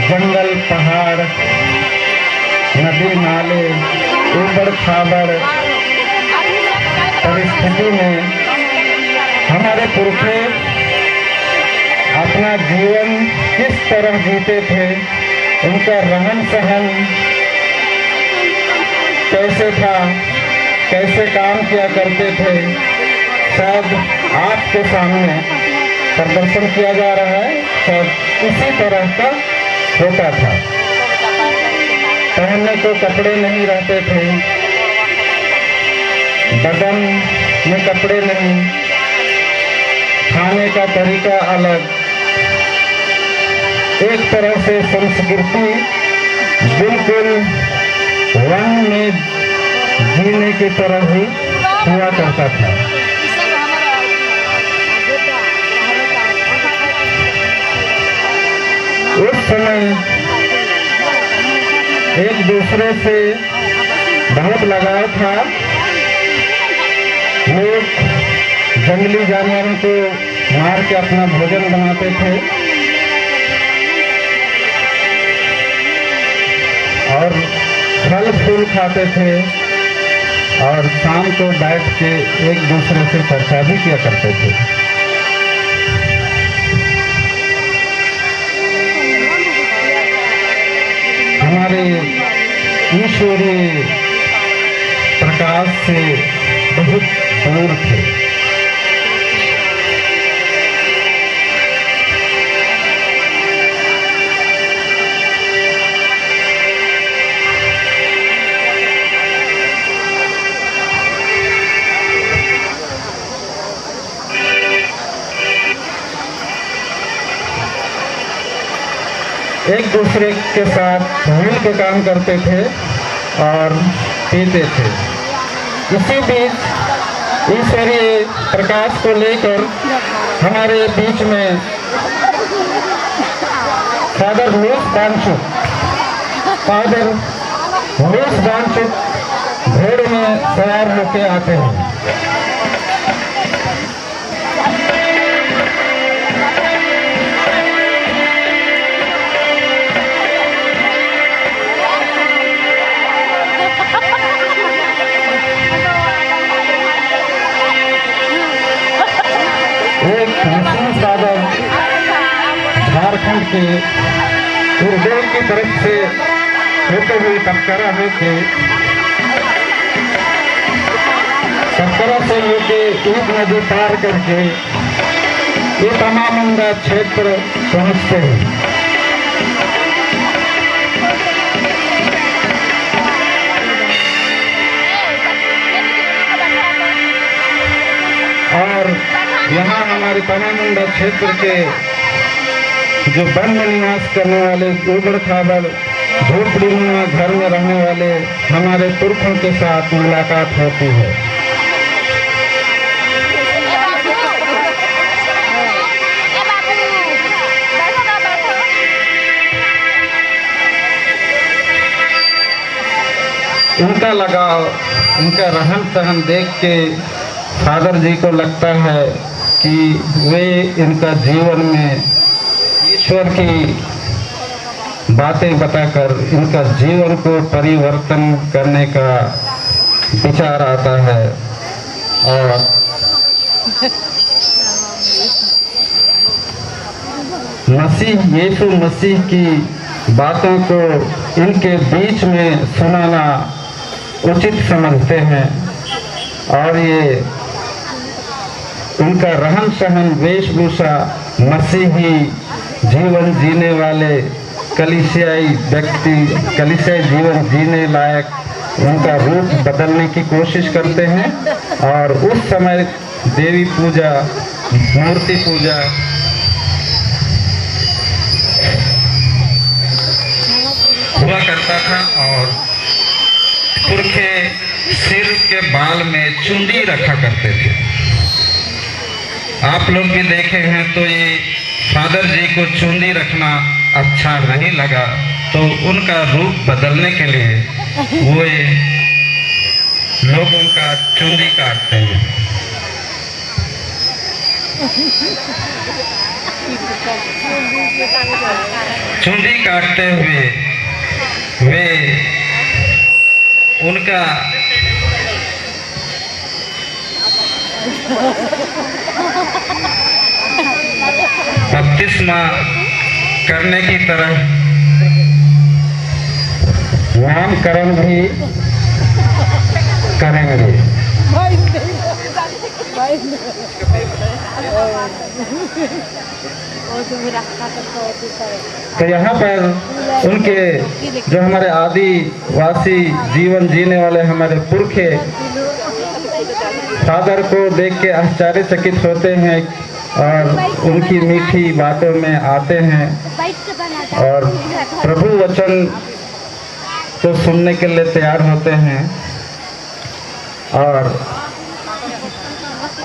जंगल, पहाड़, नदी, नाले, ऊबड़ खाबड़ परिस्थिति में हमारे पुरखे अपना जीवन किस तरह जीते थे, उनका रहन सहन कैसे था, कैसे काम किया करते थे, शायद आपके सामने प्रदर्शन किया जा रहा है। शायद इसी तरह का होता था। पहनने को कपड़े नहीं रहते थे, बदन में कपड़े नहीं, खाने का तरीका अलग, एक तरह से संस्कृति बिल्कुल वन में जीने की तरह ही हुआ करता था। उस समय एक दूसरे से बहुत लगाव था। लोग जंगली जानवरों को मार के अपना भोजन बनाते थे और फल फूल खाते थे और शाम को बैठ के एक दूसरे से चर्चा भी किया करते थे। हमारे ईश्वरीय प्रकाश से बहुत दूर थे। एक दूसरे के साथ मिल के काम करते थे और पीते थे। इसी बीच ईश्वरीय प्रकाश को लेकर हमारे बीच में फादर लुईस वांगचुक भेड़ में सवार होके आते हैं। एक मुस्लिम फादर झारखंड के उर्दू की तरफ से होते हुए टक्करा होके टक्करा से होके एक नदी पार करके ये तमामुंडा क्षेत्र पहुंचते हैं। और यहाँ हमारे तमामुंडा क्षेत्र के जो वन में निवास करने वाले ऊबड़ खाबड़ झोपड़ीनुमा घर में रहने वाले हमारे पुरखों के साथ मुलाकात होती है। उनका लगाव, उनका रहन सहन देख के फादर जी को लगता है कि वे इनका जीवन में ईश्वर की बातें बताकर इनका जीवन को परिवर्तन करने का विचार आता है और यीशु मसीह की बातों को इनके बीच में सुनाना उचित समझते हैं और ये उनका रहन सहन, वेशभूषा मसीही जीवन जीने वाले कलीसियाई व्यक्ति, कलीसियाई जीवन जीने लायक उनका रूप बदलने की कोशिश करते हैं। और उस समय देवी पूजा, मूर्ति पूजा, हुआ करता था और पुरखे सिर के बाल में चुंडी रखा करते थे। आप लोग भी देखे हैं तो ये फादर जी को चुंडी रखना अच्छा नहीं लगा, तो उनका रूप बदलने के लिए वो लोगों का चुंडी काटते हैं। चुंडी काटते हुए वे उनका बपतिस्मा करने की तरह नामकरण भी करेंगे। तो यहाँ पर उनके जो हमारे आदिवासी जीवन जीने वाले हमारे पुरखे फादर को देख के आश्चर्यचकित होते हैं और उनकी मीठी बातों में आते हैं और प्रभु वचन को सुनने के लिए तैयार होते हैं। और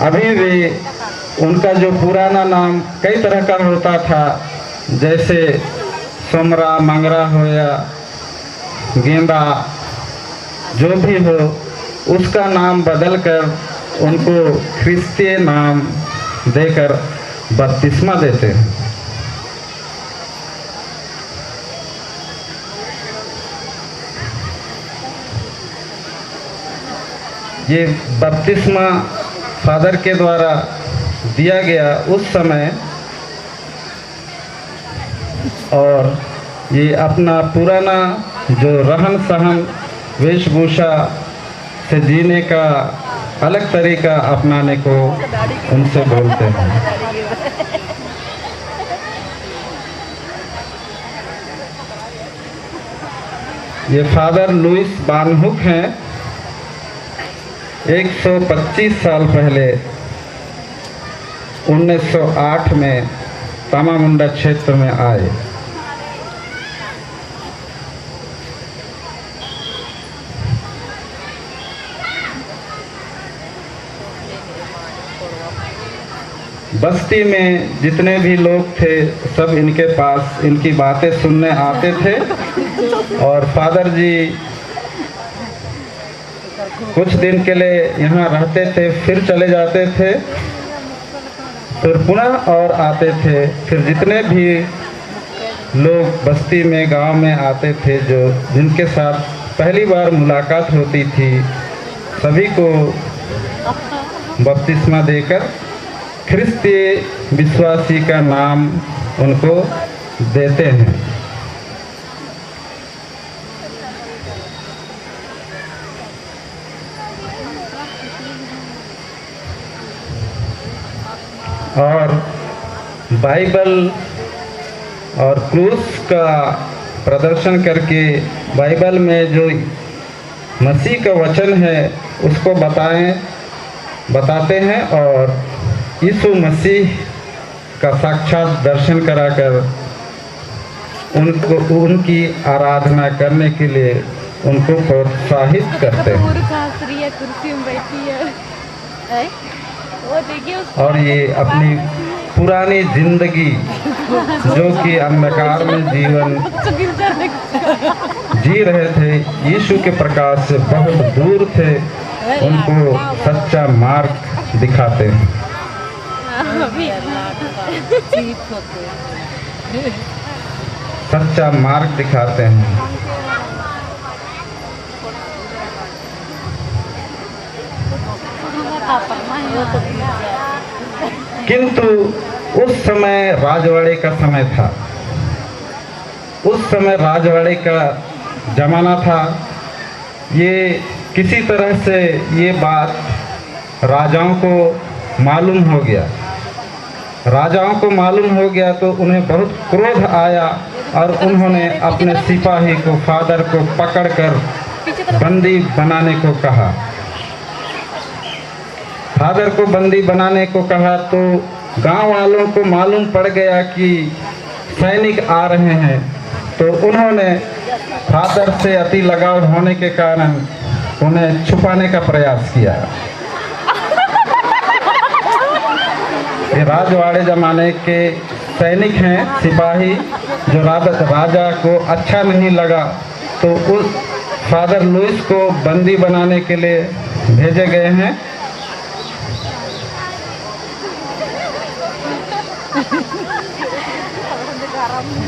अभी भी उनका जो पुराना नाम कई तरह का होता था, जैसे सोमरा मंगरा हो या गेंदा, जो भी हो उसका नाम बदलकर उनको ख्रिस्तीय नाम देकर बपतिस्मा देते हैं। ये बपतिस्मा फादर के द्वारा दिया गया उस समय, और ये अपना पुराना जो रहन सहन वेशभूषा से जीने का अलग तरीका अपनाने को उनसे बोलते हैं। ये फादर लुइस बानहुक हैं। 125 साल पहले 1908 में तामामुंडा क्षेत्र में आए। बस्ती में जितने भी लोग थे सब इनके पास इनकी बातें सुनने आते थे, और फादर जी कुछ दिन के लिए यहाँ रहते थे, फिर चले जाते थे, फिर पुनः और आते थे। फिर जितने भी लोग बस्ती में गांव में आते थे, जो जिनके साथ पहली बार मुलाकात होती थी, सभी को बपतिस्मा देकर ख्रिस्तीय विश्वासी का नाम उनको देते हैं। और बाइबल और क्रूस का प्रदर्शन करके बाइबल में जो मसीह का वचन है उसको बताते हैं, और यीशु मसीह का साक्षात दर्शन कराकर उनकी आराधना करने के लिए उनको प्रोत्साहित करते हैं। और ये अपनी पुरानी जिंदगी, जो कि अंधकार में जीवन जी रहे थे, यीशु के प्रकाश से बहुत दूर थे, उनको सच्चा मार्ग दिखाते हैं। सच्चा मार्ग दिखाते हैं। किंतु उस समय राजवाड़े का समय था, उस समय राजवाड़े का जमाना था। ये किसी तरह से ये बात राजाओं को मालूम हो गया। राजाओं को मालूम हो गया तो उन्हें बहुत क्रोध आया, और उन्होंने अपने सिपाही को फादर को पकड़कर बंदी बनाने को कहा। फादर को बंदी बनाने को कहा तो गांव वालों को मालूम पड़ गया कि सैनिक आ रहे हैं, तो उन्होंने फादर से अति लगाव होने के कारण उन्हें छुपाने का प्रयास किया। ये राजवाड़े जमाने के सैनिक हैं, सिपाही, जो राजा को अच्छा नहीं लगा तो उस फादर लुइस को बंदी बनाने के लिए भेजे गए हैं। हम